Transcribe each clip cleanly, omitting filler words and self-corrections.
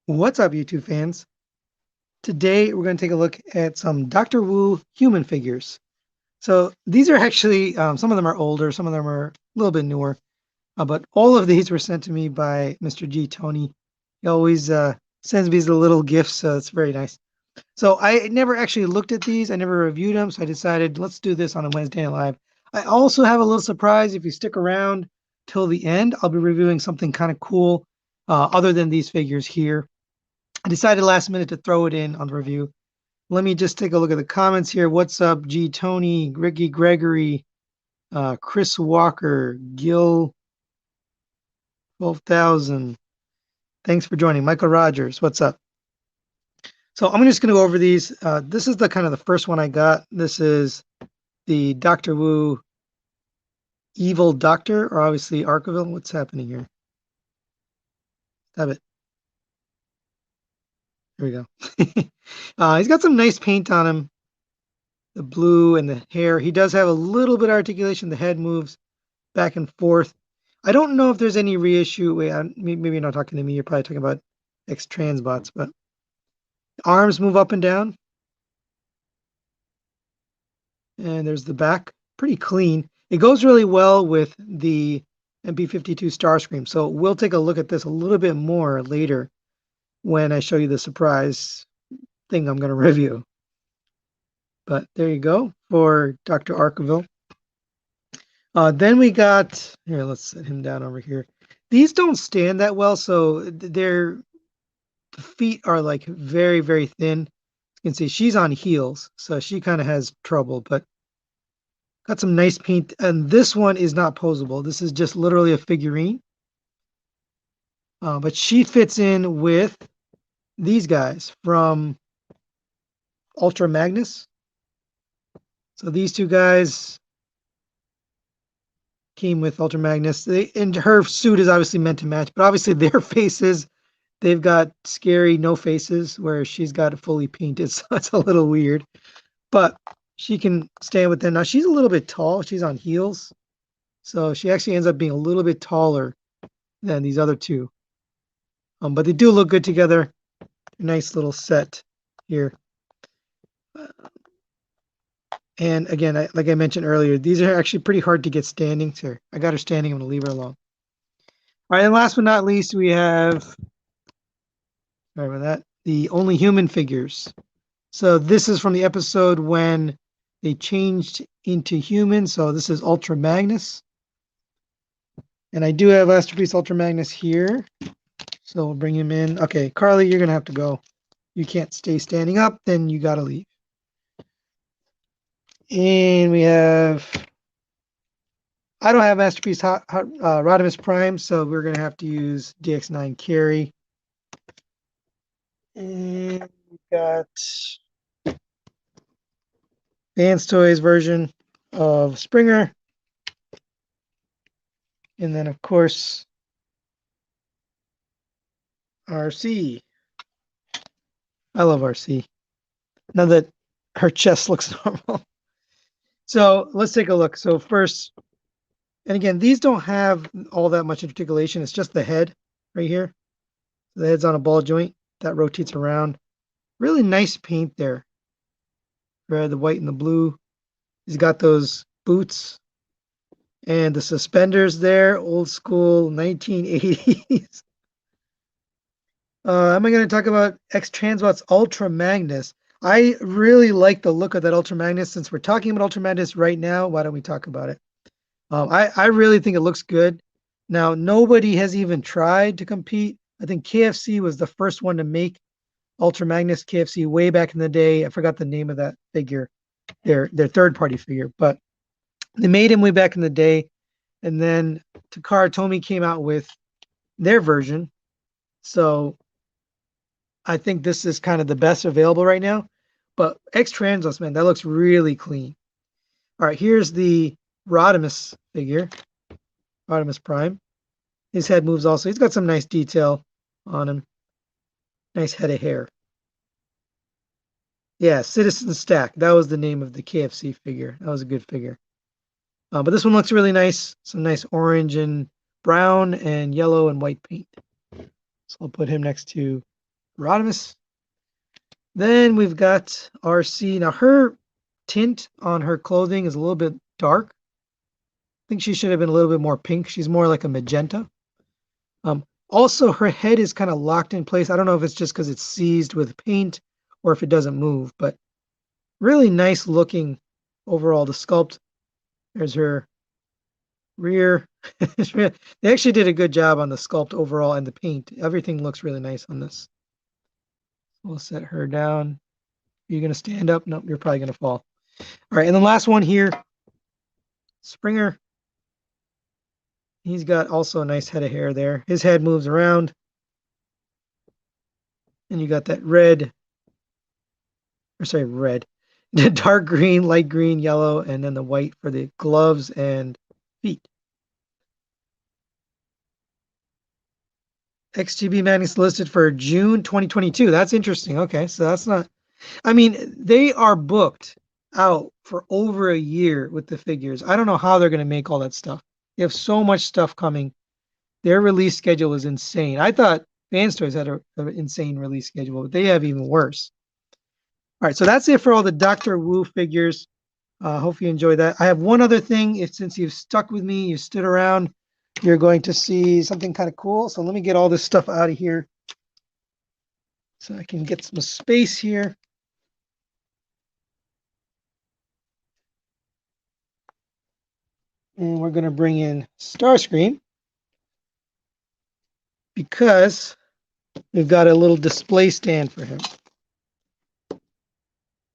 What's up, YouTube fans? Today we're going to take a look at some Doctor Wu human figures. So these are actually, some of them are older, some of them are a little bit newer, but all of these were sent to me by Mr. G. Tony. He always sends me these little gifts, so it's very nice. So I never actually looked at these, I never reviewed them, so I decided let's do this on a Wednesday Night Live. I also have a little surprise. If you stick around till the end, I'll be reviewing something kind of cool other than these figures here. I decided last minute to throw it in on the review. Let me just take a look at the comments here. What's up, G Tony, Ricky Gregory, Chris Walker, Gil 12,000. Thanks for joining. Michael Rogers, what's up? So I'm just going to go over these. This is the kind of the first one I got. This is the Doctor Wu Evil Doctor, or obviously Arkaville. What's happening here? Have it. There we go. He's got some nice paint on him. The blue and the hair. He does have a little bit of articulation. The head moves back and forth. I don't know if there's any reissue. Wait, maybe you're not talking to me. You're probably talking about X Transbots, but arms move up and down. And there's the back. Pretty clean. It goes really well with the MP-52 Starscream. So we'll take a look at this a little bit more later when I show you the surprise thing I'm going to review. But there you go for Dr. Arkaville. Then we got here. Let's set him down over here. These don't stand that well, so the feet are like very, very thin. You can see she's on heels, so she kind of has trouble. But got some nice paint, and this one is not posable. This is just literally a figurine. But she fits in with these guys from Ultra Magnus. So these two guys came with Ultra Magnus. And her suit is obviously meant to match, but obviously their faces, they've got scary no faces, where she's got it fully painted, so it's a little weird. But she can stand with them. Now she's a little bit tall. She's on heels, so she actually ends up being a little bit taller than these other two. But they do look good together. Nice little set here. And again, like I mentioned earlier, these are actually pretty hard to get standing. So I got her standing. I'm going to leave her alone. All right, and last but not least, we have, sorry about that, the Only Human figures. So this is from the episode when they changed into human. So this is Ultra Magnus. And I do have Masterpiece Ultra Magnus here. So we'll bring him in. Okay, Carly, you're going to have to go. You can't stay standing up, then you got to leave. And we have, I don't have Masterpiece Rodimus Prime, so we're going to have to use DX9 Carry. And we've got Vance Toys version of Springer. And then, of course, RC. I love RC. Now that her chest looks normal. So let's take a look. So first, and again, these don't have all that much articulation. It's just the head right here. The head's on a ball joint that rotates around. Really nice paint there. Red, the white, and the blue. He's got those boots and the suspenders there, old school 1980s. Am I going to talk about X Transbots Ultra Magnus? I really like the look of that Ultra Magnus. Since we're talking about Ultra Magnus right now, why don't we talk about it? I really think it looks good. Now, nobody has even tried to compete. I think KFC was the first one to make Ultra Magnus KFC way back in the day. I forgot the name of that figure, their third-party figure, but they made him way back in the day. And then Takara Tomy came out with their version. So I think this is kind of the best available right now. But X Transbots, man, that looks really clean. All right, here's the Rodimus figure, Rodimus Prime. His head moves also. He's got some nice detail on him. Nice head of hair. Yeah, Citizen Stack. That was the name of the KFC figure. That was a good figure. But this one looks really nice. Some nice orange and brown and yellow and white paint. So I'll put him next to Rodimus. Then we've got RC. Now her tint on her clothing is a little bit dark. I think she should have been a little bit more pink. She's more like a magenta. Also, her head is kind of locked in place. I don't know if it's just because it's seized with paint or if it doesn't move, but really nice looking overall. The sculpt, there's her rear. They actually did a good job on the sculpt overall and the paint. Everything looks really nice on this. We'll set her down. Are you going to stand up? Nope, you're probably going to fall. All right, and the last one here, Springer. He's got also a nice head of hair there. His head moves around. And you got that red, dark green, light green, yellow, and then the white for the gloves and feet. XTB Magnus listed for June 2022. That's interesting. Okay, so that's not, I mean, they are booked out for over a year with the figures. I don't know how they're going to make all that stuff. They have so much stuff coming. Their release schedule is insane. I thought Fans Toys had an insane release schedule, but they have even worse. All right, so that's it for all the Dr. Wu figures. Hope you enjoyed that. I have one other thing. Since you've stuck with me, you stood around, you're going to see something kind of cool. So let me get all this stuff out of here so I can get some space here. And we're going to bring in Starscream because we've got a little display stand for him.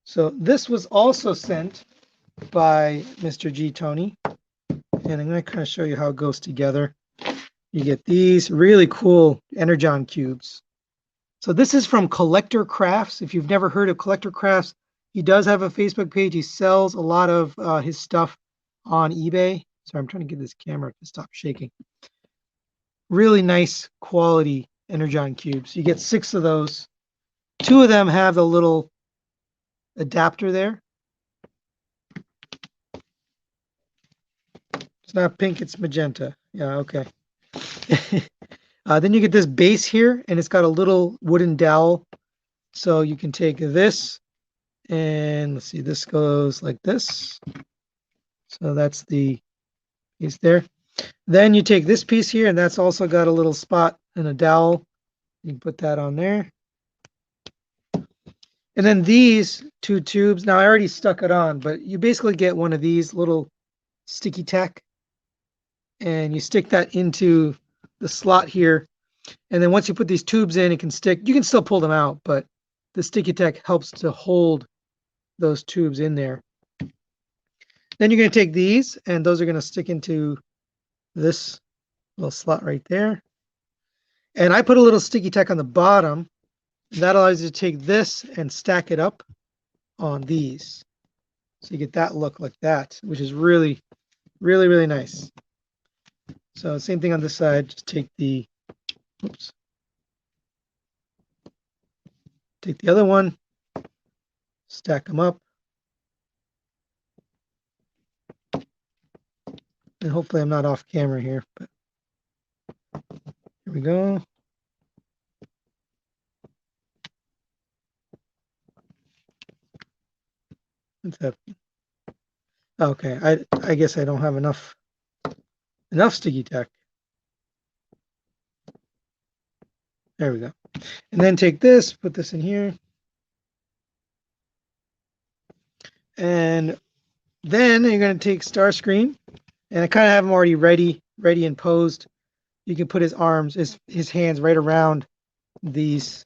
So this was also sent by Mr. G. Tony. And I'm going to kind of show you how it goes together. You get these really cool Energon cubes. So this is from Collector Crafts. If you've never heard of Collector Crafts, he does have a Facebook page. He sells a lot of his stuff on eBay. Sorry, I'm trying to get this camera to stop shaking. Really nice quality Energon cubes. You get 6 of those. 2 of them have the little adapter there. It's not pink, it's magenta. Yeah, okay. Then you get this base here, and it's got a little wooden dowel. So you can take this, and let's see, this goes like this. So that's the piece there. Then you take this piece here, and that's also got a little spot and a dowel. You can put that on there. And then these 2 tubes, now I already stuck it on, but you basically get one of these little sticky tack, and you stick that into the slot here. And then once you put these tubes in, it can stick. You can still pull them out, but the sticky tack helps to hold those tubes in there. Then you're going to take these, and those are going to stick into this little slot right there. And I put a little sticky tack on the bottom. That allows you to take this and stack it up on these. So you get that look like that, which is really, really, really nice. So same thing on this side. Just take the, oops. Take the other one, stack them up. And hopefully I'm not off camera here, but here we go. What's happening? Okay, I guess I don't have enough sticky tack. There we go. And then take this, put this in here. And then you're going to take Starscream, and I kind of have him already ready and posed. You can put his arms, his hands right around these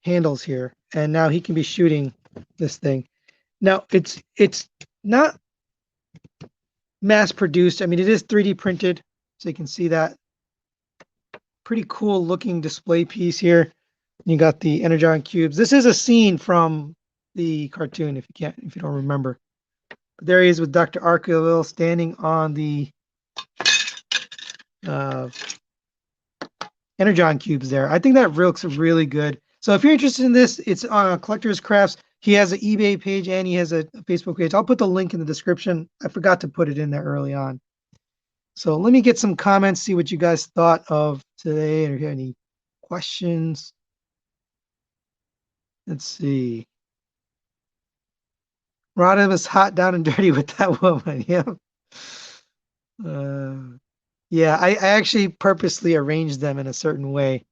handles here, and now he can be shooting this thing. Now it's not mass produced. I mean, it is 3D printed, so you can see that. Pretty cool looking display piece here. You got the Energon cubes. This is a scene from the cartoon, if you don't remember. But there he is with Dr. Arkeville standing on the Energon cubes there. I think that looks really good. So if you're interested in this, it's on Collector's Crafts. He has an eBay page and he has a Facebook page. I'll put the link in the description. I forgot to put it in there early on. So let me get some comments, see what you guys thought of today, or if you have any questions. Let's see. Rhoda was hot, down, and dirty with that woman. Yeah. Yeah, I actually purposely arranged them in a certain way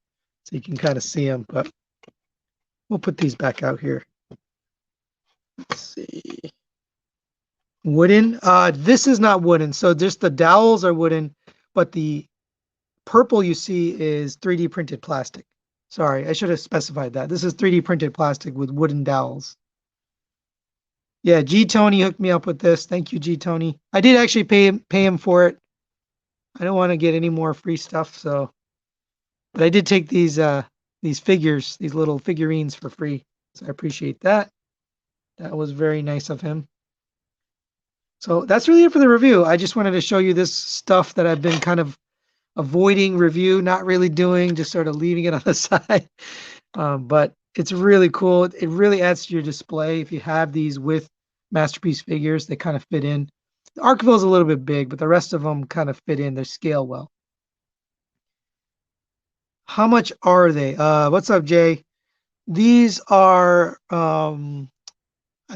so you can kind of see them, but we'll put these back out here. Let's see. Wooden. This is not wooden. So just the dowels are wooden, but the purple you see is 3D printed plastic. Sorry, I should have specified that. This is 3D printed plastic with wooden dowels. Yeah, G Tony hooked me up with this. Thank you, G Tony. I did actually pay him for it. I don't want to get any more free stuff, so but I did take these figures, these little figurines for free. So I appreciate that. That was very nice of him. So that's really it for the review. I just wanted to show you this stuff that I've been kind of avoiding review, not really doing, just sort of leaving it on the side. But it's really cool. It really adds to your display if you have these with Masterpiece figures. They kind of fit in. The Arkville is a little bit big, but the rest of them kind of fit in. They scale well. How much are they? What's up, Jay? These are, I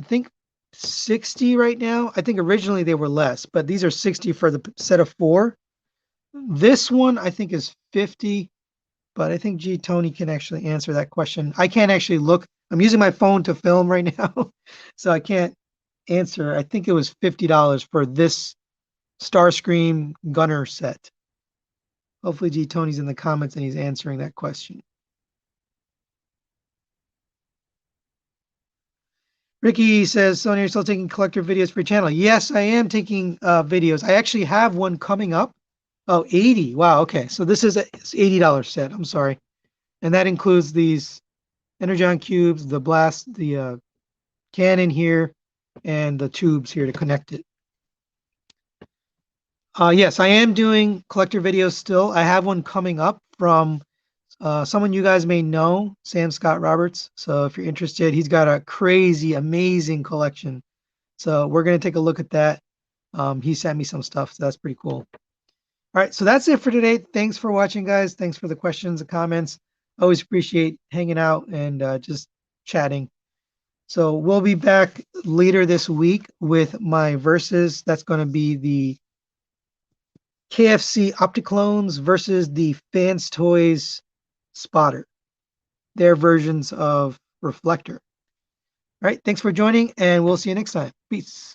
think 60 right now. I think originally they were less, but these are 60 for the set of 4. This one I think is 50, but I think G Tony can actually answer that question. I can't actually look. I'm using my phone to film right now, so I can't answer. I think it was $50 for this Starscream Gunner set. Hopefully G Tony's in the comments and he's answering that question. Ricky says, Sonia, you're still taking collector videos for your channel. Yes, I am taking videos. I actually have one coming up. Oh, 80. Wow, okay. So this is an $80 set. I'm sorry. And that includes these Energon cubes, the blast, the cannon here, and the tubes here to connect it. Yes, I am doing collector videos still. I have one coming up from someone you guys may know, Sam Scott Roberts. So if you're interested, he's got a crazy, amazing collection. So we're going to take a look at that. He sent me some stuff, so that's pretty cool. All right, so that's it for today. Thanks for watching, guys. Thanks for the questions and comments. Always appreciate hanging out and just chatting. So we'll be back later this week with my versus. That's going to be the KFC Opticlones versus the Fans Toys Spotter. Their versions of Reflector. All right, thanks for joining, and we'll see you next time. Peace.